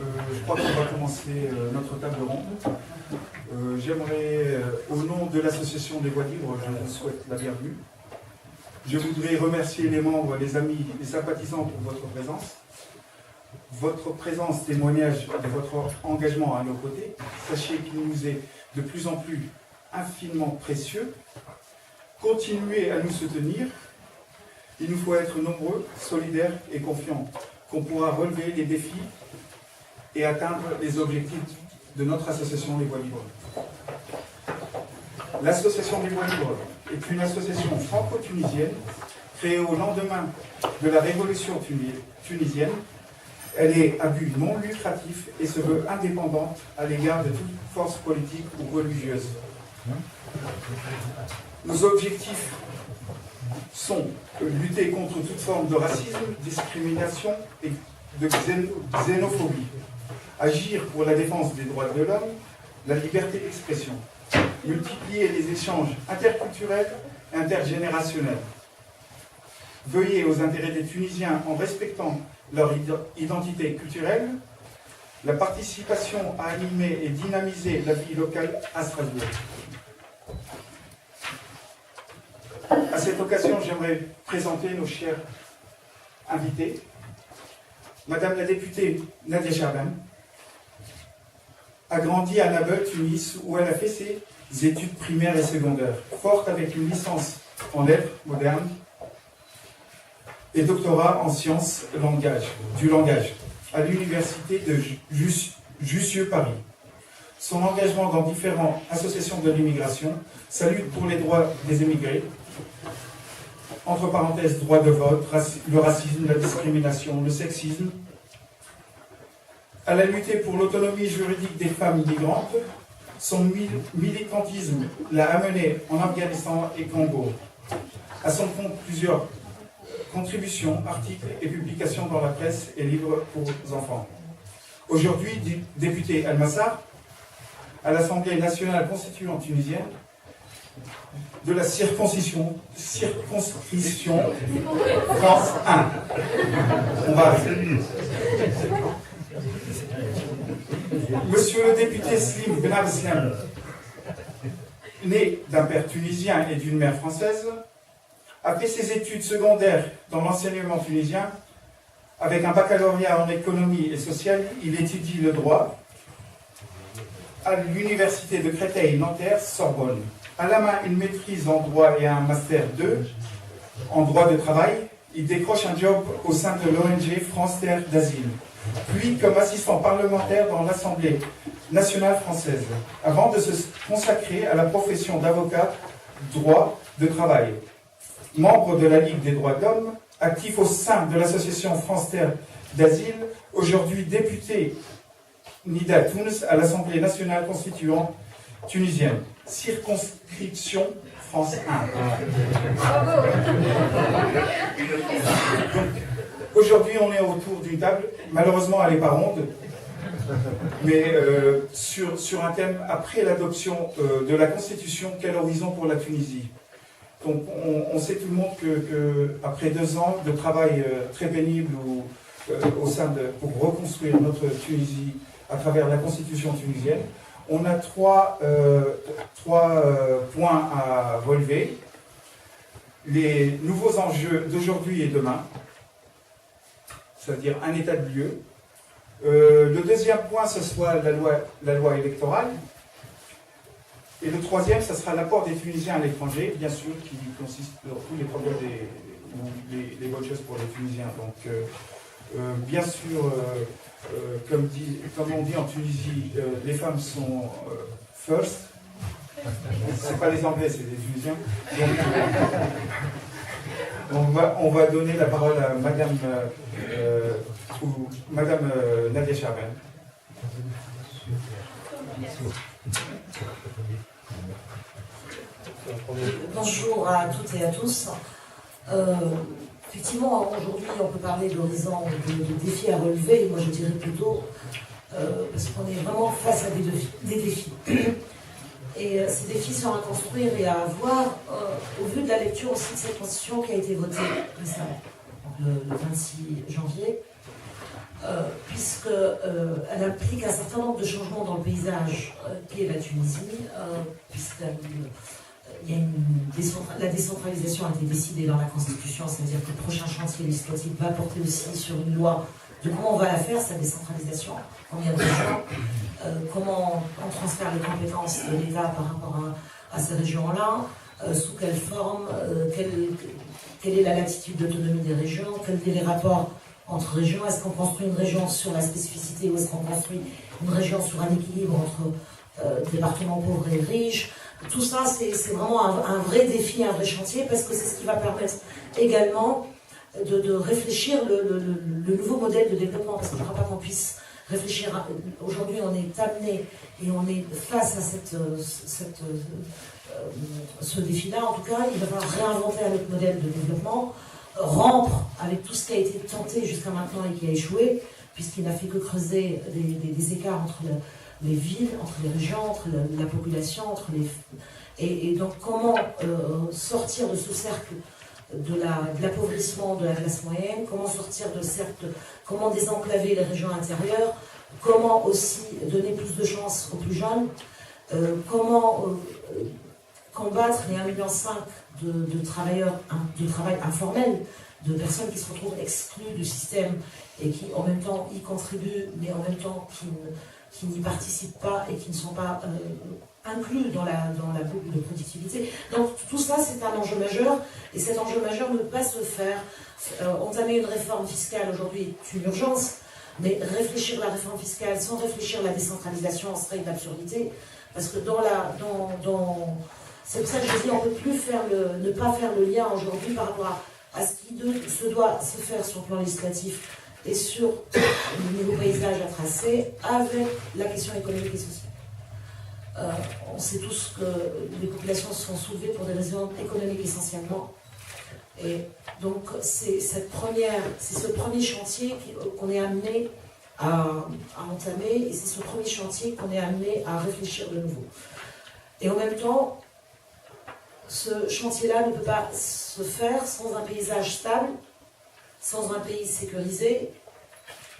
Je crois qu'on va commencer notre table ronde. J'aimerais, au nom de l'association des voix libres, je vous souhaite la bienvenue. Je voudrais remercier les membres, les amis, les sympathisants pour votre présence. Votre présence témoignage de votre engagement à nos côtés. Sachez qu'il nous est de plus en plus infiniment précieux. Continuez à nous soutenir. Il nous faut être nombreux, solidaires et confiants qu'on pourra relever les défis et atteindre les objectifs de notre association Les Voix Libres. L'association Les Voix Libres est une association franco-tunisienne créée au lendemain de la révolution tunisienne. Elle est à but non lucratif et se veut indépendante à l'égard de toute force politique ou religieuse. Nos objectifs sont lutter contre toute forme de racisme, discrimination et de xénophobie, agir pour la défense des droits de l'homme, la liberté d'expression, multiplier les échanges interculturels et intergénérationnels, veiller aux intérêts des Tunisiens en respectant leur identité culturelle, la participation à animer et dynamiser la vie locale à Strasbourg. À cette occasion, j'aimerais présenter nos chers invités. Madame la députée Nadia Chaban a grandi à Nabeul, Tunis, où elle a fait ses études primaires et secondaires, forte avec une licence en lettres modernes et doctorat en sciences du langage à l'université de Jussieu Paris. Son engagement dans différentes associations de l'immigration, sa lutte pour les droits des émigrés, entre parenthèses, droit de vote, le racisme, la discrimination, le sexisme. Elle a lutté pour l'autonomie juridique des femmes migrantes. Son militantisme l'a amené en Afghanistan et Congo. À son compte, plusieurs contributions, articles et publications dans la presse et livres pour enfants. Aujourd'hui, députée Al-Massar, à l'Assemblée nationale constituante tunisienne, de la circonscription France 1. On va arriver. Monsieur le député Slim Ben Abdeslam, né d'un père tunisien et d'une mère française, a fait ses études secondaires dans l'enseignement tunisien. Avec un baccalauréat en économie et sociale, il étudie le droit à l'université de Créteil-Nanterre, Sorbonne. À la main, une maîtrise en droit et un master 2 en droit de travail. Il décroche un job au sein de l'ONG France Terre d'Asile, puis comme assistant parlementaire dans l'Assemblée nationale française, avant de se consacrer à la profession d'avocat droit de travail. Membre de la Ligue des droits de l'homme, actif au sein de l'association France Terre d'Asile, aujourd'hui député Nida Tounes à l'Assemblée nationale constituante tunisienne. Circonscription France 1. Aujourd'hui, on est autour d'une table. Malheureusement, elle n'est pas ronde, mais sur un thème après l'adoption de la Constitution, quel horizon pour la Tunisie. Donc, on sait tout le monde que après 2 ans de travail très pénible pour reconstruire notre Tunisie à travers la Constitution tunisienne, on a trois points à relever. Les nouveaux enjeux d'aujourd'hui et demain, c'est-à-dire un état de lieu. Le deuxième point, ce sera la loi électorale. Et le troisième, ce sera l'apport des Tunisiens à l'étranger, bien sûr, qui consiste dans tous les problèmes des bonnes choses pour les Tunisiens. Donc, bien sûr, comme on dit en Tunisie, les femmes sont first. C'est pas les Anglais, c'est les Tunisiens. Donc, on va donner la parole à Madame Nadia Chaban. Bonjour à toutes et à tous. Effectivement, aujourd'hui, on peut parler d'horizon, de défis à relever. Moi, je dirais plutôt parce qu'on est vraiment face à des défis. Et ces défis sont à construire et à avoir au vu de la lecture aussi de cette constitution qui a été votée récemment, donc le 26 janvier. puisqu'elle implique un certain nombre de changements dans le paysage qui est la Tunisie, la décentralisation a été décidée dans la Constitution, c'est-à-dire que le prochain chantier législatif va porter aussi sur une loi de comment on va la faire, cette décentralisation, combien de régions, comment on transfère les compétences de l'État par rapport à ces régions-là, sous quelle forme, quelle est la latitude d'autonomie des régions, quels sont les rapports entre régions, est-ce qu'on construit une région sur la spécificité ou est-ce qu'on construit une région sur un équilibre entre départements pauvres et riches. Tout ça, c'est vraiment un vrai défi, un vrai chantier, parce que c'est ce qui va permettre également de réfléchir le nouveau modèle de développement, parce qu'il ne faudra pas qu'on puisse réfléchir. Aujourd'hui, on est amené et on est face à ce défi-là. En tout cas, il va falloir réinventer un autre modèle de développement, rompre avec tout ce qui a été tenté jusqu'à maintenant et qui a échoué, puisqu'il n'a fait que creuser des écarts entre les villes, entre les régions, entre la population, et donc comment sortir de ce cercle de l'appauvrissement de la classe moyenne, comment sortir de cercle, comment désenclaver les régions intérieures, comment aussi donner plus de chances aux plus jeunes, comment combattre les 1,5 million de travailleurs, de travail informel, de personnes qui se retrouvent exclues du système et qui en même temps y contribuent, mais en même temps qui n'y participent pas et qui ne sont pas inclus dans la boucle de productivité. Donc tout ça, c'est un enjeu majeur, et cet enjeu majeur ne peut pas se faire. Entamer une réforme fiscale aujourd'hui est une urgence, mais réfléchir la réforme fiscale sans réfléchir la décentralisation serait une absurdité, parce que c'est pour ça que je dis on ne peut plus ne pas faire le lien aujourd'hui par rapport à ce qui se doit se faire sur le plan législatif et sur le nouveau paysage à tracer avec la question économique et sociale. On sait tous que les populations se sont soulevées pour des raisons économiques essentiellement. Et donc c'est ce premier chantier qu'on est amené à entamer, et c'est ce premier chantier qu'on est amené à réfléchir de nouveau. Et en même temps, ce chantier-là ne peut pas se faire sans un paysage stable, sans un pays sécurisé,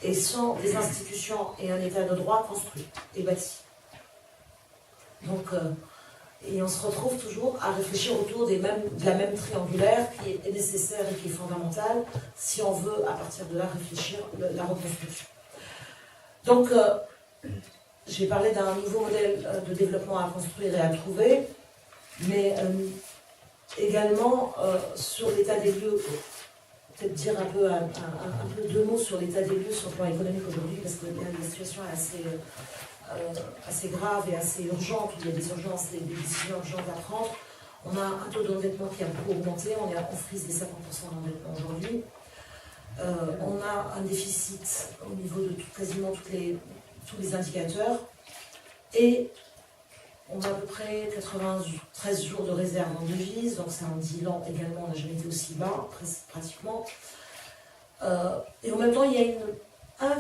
et sans des institutions et un état de droit construit et bâti. Donc, et on se retrouve toujours à réfléchir autour de la même triangulaire qui est nécessaire et qui est fondamentale si on veut, à partir de là, réfléchir la reconstruction. Donc, j'ai parlé d'un nouveau modèle de développement à construire et à trouver, mais également sur l'état des lieux, peut-être dire un peu deux mots sur l'état des lieux sur le plan économique aujourd'hui, parce que la situation est assez grave et assez urgente, où il y a des urgences, des décisions urgentes à prendre. On a un taux d'endettement qui a beaucoup augmenté, on frise les 50% d'endettement aujourd'hui. On a un déficit au niveau de quasiment tous les indicateurs, et on a à peu près 93 jours de réserve en devise, donc c'est un bilan également, on n'a jamais été aussi bas, pratiquement. Et en même temps, il y a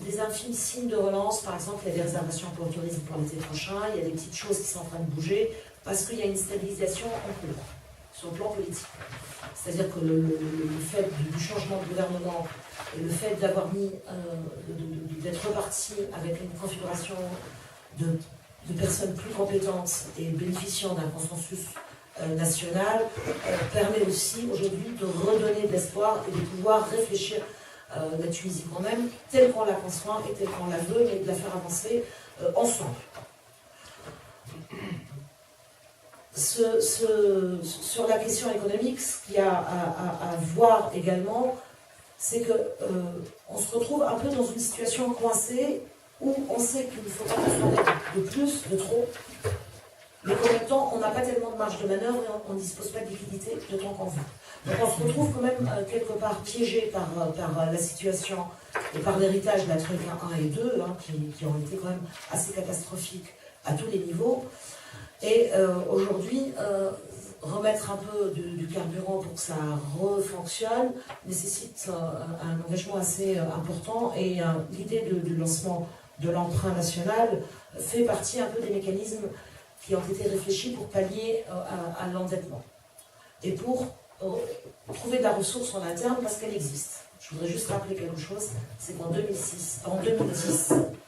des infimes signes de relance. Par exemple, il y a des réservations pour le tourisme pour l'été prochain, il y a des petites choses qui sont en train de bouger, parce qu'il y a une stabilisation en cours, sur le plan politique. C'est-à-dire que le fait du changement de gouvernement et le fait d'avoir d'être reparti avec une configuration de personnes plus compétentes et bénéficiant d'un consensus national permet aussi aujourd'hui de redonner de l'espoir et de pouvoir réfléchir la Tunisie quand même telle qu'on la conçoit et telle qu'on la veut, mais de la faire avancer ensemble. Sur la question économique, ce qu'il y a à voir également, c'est qu'on se retrouve un peu dans une situation coincée où on sait qu'il ne faut pas faire de plus, de trop, mais qu'en même temps, on n'a pas tellement de marge de manœuvre et on ne dispose pas de liquidité de temps qu'on veut. Donc on se retrouve quand même quelque part piégé par la situation et par l'héritage de la Troïka 1 et 2, qui ont été quand même assez catastrophiques à tous les niveaux. Et aujourd'hui, remettre un peu du carburant pour que ça refonctionne nécessite un engagement assez important, et l'idée de lancement de l'emprunt national fait partie un peu des mécanismes qui ont été réfléchis pour pallier à l'endettement et pour trouver de la ressource en interne, parce qu'elle existe. Je voudrais juste rappeler quelque chose, c'est qu'en 2010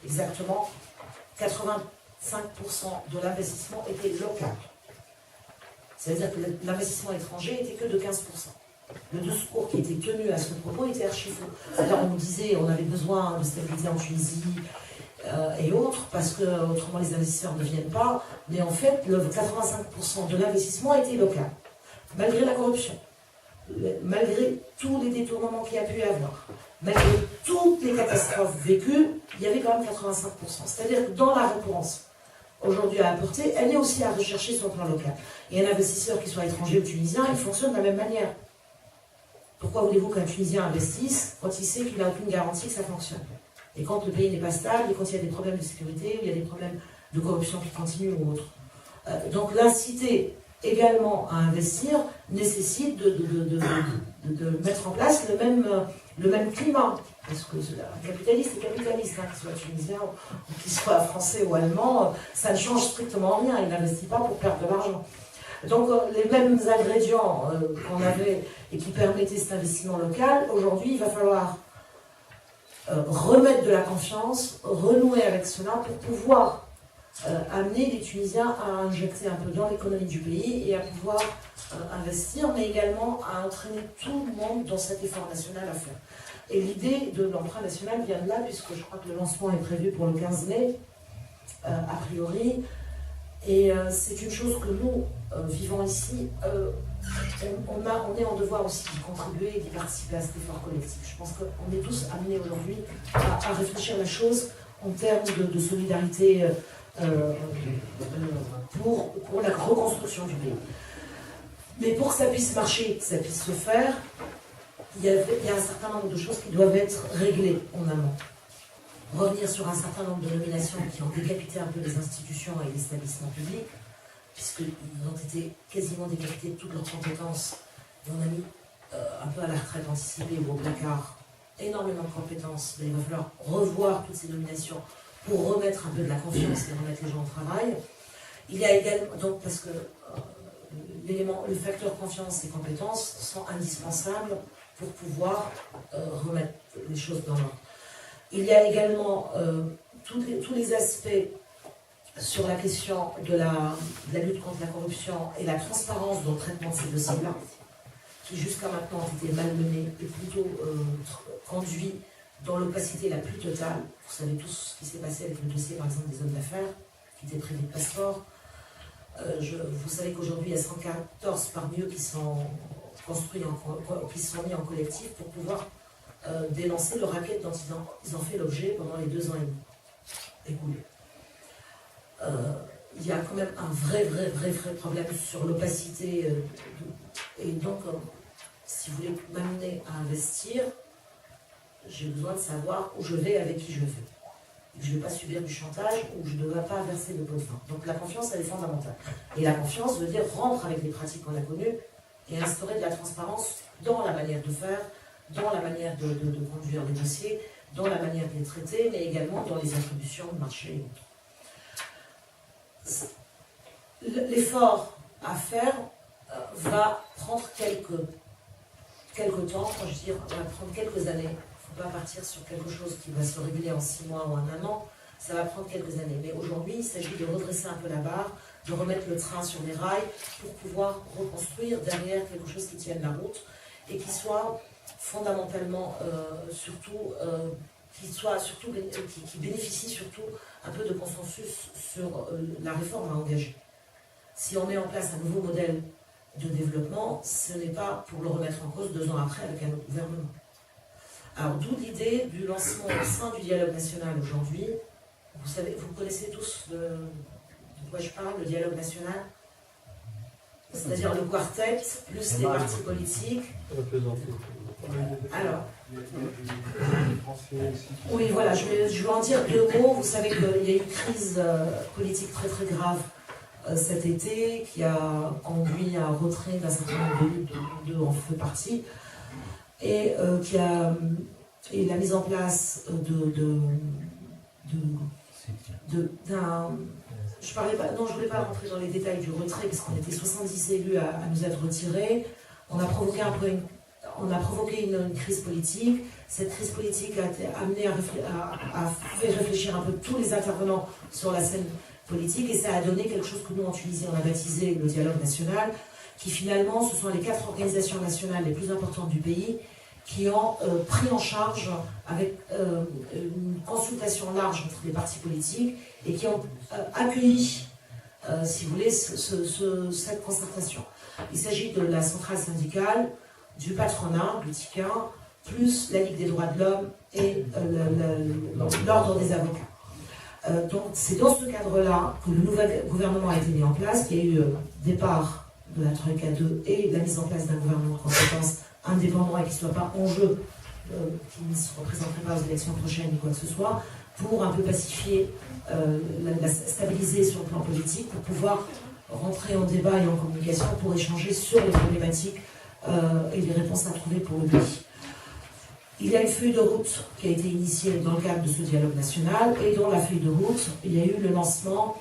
exactement, 85% de l'investissement était local. C'est-à-dire que l'investissement étranger était que de 15%. Le discours qui était tenu à ce propos était archi faux. C'est-à-dire on nous disait on avait besoin de stabilité en Tunisie et autres, parce que autrement les investisseurs ne viennent pas, mais en fait, le 85% de l'investissement était local, malgré la corruption, malgré tous les détournements qu'il y a pu y avoir, malgré toutes les catastrophes vécues, il y avait quand même 85%. C'est-à-dire que dans la réponse aujourd'hui à apporter, elle est aussi à rechercher sur le plan local. Et un investisseur, qui soit étranger ou tunisien, il fonctionne de la même manière. Pourquoi voulez-vous qu'un Tunisien investisse quand il sait qu'il n'a aucune garantie que ça fonctionne? Et quand le pays n'est pas stable, et quand il y a des problèmes de sécurité, ou il y a des problèmes de corruption qui continuent ou autre. Donc l'inciter également à investir nécessite de mettre en place le même climat. Parce que un capitaliste est capitaliste, hein, qu'il soit tunisien ou qu'il soit français ou allemand, ça ne change strictement rien. Il n'investit pas pour perdre de l'argent. Donc les mêmes ingrédients qu'on avait et qui permettaient cet investissement local, aujourd'hui il va falloir remettre de la confiance, renouer avec cela pour pouvoir amener les Tunisiens à injecter un peu dans l'économie du pays et à pouvoir investir, mais également à entraîner tout le monde dans cet effort national à faire. Et l'idée de l'emprunt national vient de là, puisque je crois que le lancement est prévu pour le 15 mai, a priori. Et c'est une chose que nous, vivant ici, on est en devoir aussi d'y contribuer et d'y participer à cet effort collectif. Je pense qu'on est tous amenés aujourd'hui à réfléchir la chose en termes de solidarité pour la reconstruction du pays. Mais pour que ça puisse marcher, que ça puisse se faire, il y a un certain nombre de choses qui doivent être réglées en amont. Revenir sur un certain nombre de nominations qui ont décapité un peu les institutions et les établissements publics, puisqu'ils ont été quasiment décapités de toutes leurs compétences. Et on a mis un peu à la retraite anticipée ou au placard énormément de compétences. Mais il va falloir revoir toutes ces nominations pour remettre un peu de la confiance et remettre les gens au travail. Il y a également, donc parce que le facteur confiance et compétences sont indispensables pour pouvoir remettre les choses dans l'ordre. Il y a également tous les aspects sur la question de la lutte contre la corruption et la transparence dans le traitement de ces dossiers-là, qui jusqu'à maintenant ont été malmenés et plutôt conduits dans l'opacité la plus totale. Vous savez tous ce qui s'est passé avec le dossier, par exemple, des hommes d'affaires, qui étaient privés de passeport. Vous savez qu'aujourd'hui, il y a 114 parmi eux qui sont construits, qui sont mis en collectif pour pouvoir dénoncer le racket dont ils ont fait l'objet pendant les 2 ans et demi écoulés. Il y a quand même un vrai problème sur l'opacité. Et donc, si vous voulez m'amener à investir, j'ai besoin de savoir où je vais, avec qui je vais. Je ne vais pas subir du chantage ou je ne dois pas verser de pot de vin. Donc la confiance, elle est fondamentale. Et la confiance veut dire rompre avec les pratiques qu'on a connues et instaurer de la transparence dans la manière de faire, dans la manière de conduire les dossiers, dans la manière de les traiter, mais également dans les attributions de marché et autres. L'effort à faire va prendre quelques temps, quand je dis va prendre quelques années. Il ne faut pas partir sur quelque chose qui va se régler en 6 mois ou en 1 an, ça va prendre quelques années. Mais aujourd'hui, il s'agit de redresser un peu la barre, de remettre le train sur les rails pour pouvoir reconstruire derrière quelque chose qui tienne la route et qui soit fondamentalement qui bénéficie surtout un peu de consensus sur la réforme à engager. Si on met en place un nouveau modèle de développement, ce n'est pas pour le remettre en cause 2 ans après avec un autre gouvernement. Alors d'où l'idée du lancement au sein du dialogue national aujourd'hui. Vous savez, vous connaissez tous de quoi je parle, le dialogue national, c'est-à-dire le quartet plus les partis politiques. Alors, oui, voilà, je vais en dire 2 mots. Vous savez qu'il y a eu une crise politique très grave cet été qui a conduit à un retrait d'un certain nombre de en fait partie et la mise en place je voulais pas rentrer dans les détails du retrait parce qu'on était 70 élus à nous être retirés. On a provoqué un peu on a provoqué une crise politique. Cette crise politique a été amenée à faire réfléchir un peu tous les intervenants sur la scène politique, et ça a donné quelque chose que nous en Tunisie on a baptisé le dialogue national, qui finalement ce sont les 4 organisations nationales les plus importantes du pays qui ont pris en charge avec une consultation large entre les partis politiques et qui ont accueilli, si vous voulez, cette concertation. Il s'agit de la centrale syndicale, du patronat, du TICA, plus la Ligue des droits de l'homme et l'ordre des avocats. Donc c'est dans ce cadre-là que le nouvel gouvernement a été mis en place, qu'il y a eu départ de la Troïka 2 et la mise en place d'un gouvernement de compétences indépendant et qui ne soit pas en jeu, qui ne se représenterait pas aux élections prochaines ni quoi que ce soit, pour un peu pacifier, la stabiliser sur le plan politique, pour pouvoir rentrer en débat et en communication pour échanger sur les problématiques et les réponses à trouver pour le pays. Il y a une feuille de route qui a été initiée dans le cadre de ce dialogue national, et dans la feuille de route, il y a eu le lancement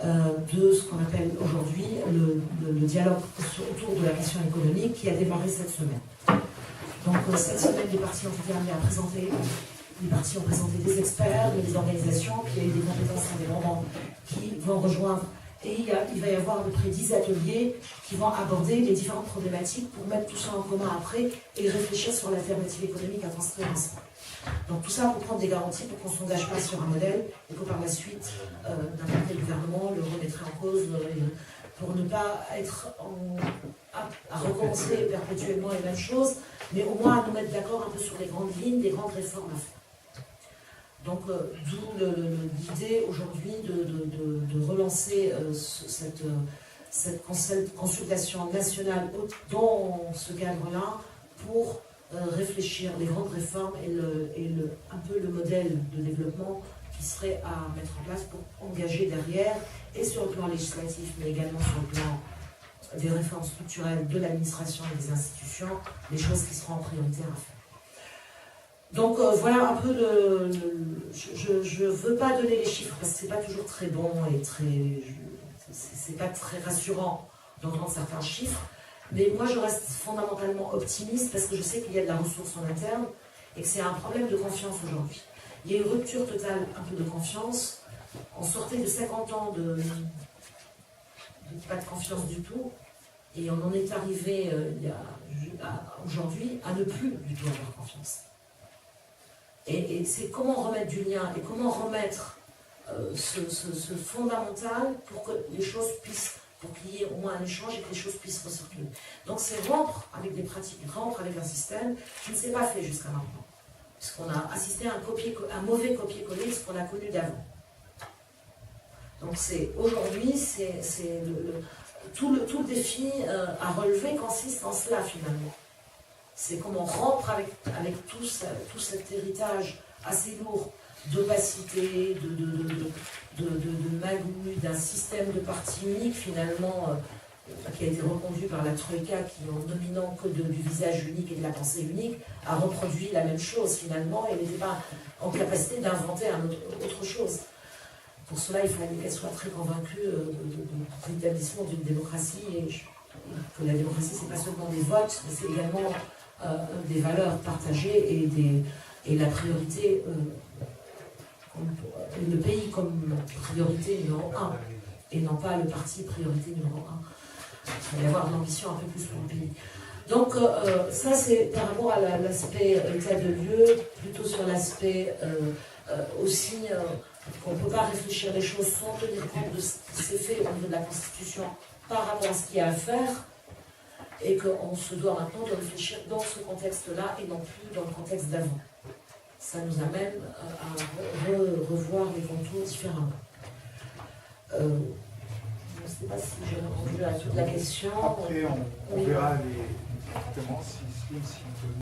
de ce qu'on appelle aujourd'hui le dialogue autour de la question économique qui a démarré cette semaine. Donc cette semaine, les partis ont été amenés à présenter, les partis ont présenté des experts, des organisations, puis il y a eu des compétences indépendantes qui vont rejoindre, et il va y avoir à peu près 10 ateliers qui vont aborder les différentes problématiques pour mettre tout ça en commun après et réfléchir sur l'alternative économique à construire ensemble. Donc tout ça pour prendre des garanties pour qu'on ne s'engage pas sur un modèle et que par la suite, n'importe quel gouvernement le remettrait en cause pour ne pas être à recommencer perpétuellement les mêmes choses, mais au moins à nous mettre d'accord un peu sur les grandes lignes, les grandes réformes à faire. Donc d'où l'idée aujourd'hui de relancer cette consultation nationale dans ce cadre-là pour réfléchir les grandes réformes et un peu le modèle de développement qui serait à mettre en place pour engager derrière, et sur le plan législatif, mais également sur le plan des réformes structurelles de l'administration et des institutions, les choses qui seront en priorité à faire. Donc voilà un peu je ne veux pas donner les chiffres parce que c'est pas toujours très bon et c'est pas très rassurant d'entendre certains chiffres. Mais moi, je reste fondamentalement optimiste parce que je sais qu'il y a de la ressource en interne et que c'est un problème de confiance aujourd'hui. Il y a une rupture totale un peu de confiance. On sortait de 50 ans de pas de confiance du tout et on en est arrivé aujourd'hui à ne plus du tout avoir confiance. Et c'est comment remettre du lien et comment remettre ce fondamental pour que les choses puissent, pour qu'il y ait au moins un échange et que les choses puissent recirculer. Donc c'est rompre avec des pratiques, rompre avec un système qui ne s'est pas fait jusqu'à maintenant. Puisqu'on a assisté à un mauvais copier-coller de ce qu'on a connu d'avant. Donc aujourd'hui, tout le défi à relever consiste en cela finalement. C'est comment rompre avec tout cet héritage assez lourd d'opacité, de magouille, d'un système de parti unique finalement qui a été reconduit par la Troïka qui, en dominant que du visage unique et de la pensée unique, a reproduit la même chose finalement et n'était pas en capacité d'inventer autre chose. Pour cela, il fallait qu'elle soit très convaincue de l'établissement d'une démocratie et que la démocratie, c'est pas seulement des votes, mais c'est également des valeurs partagées et la priorité, le pays comme priorité numéro 1 et non pas le parti priorité numéro 1. Il va y avoir de l'ambition un peu plus pour le pays. Donc ça c'est par rapport à l'aspect état de lieu, plutôt sur l'aspect aussi qu'on ne peut pas réfléchir les choses sans tenir compte de ce qui s'est fait au niveau de la Constitution par rapport à ce qu'il y a à faire, et qu'on se doit maintenant de réfléchir dans ce contexte-là et non plus dans le contexte d'avant. Ça nous amène à revoir les contours différemment. Je ne sais pas si j'ai répondu à toute la question. Après, on verra exactement si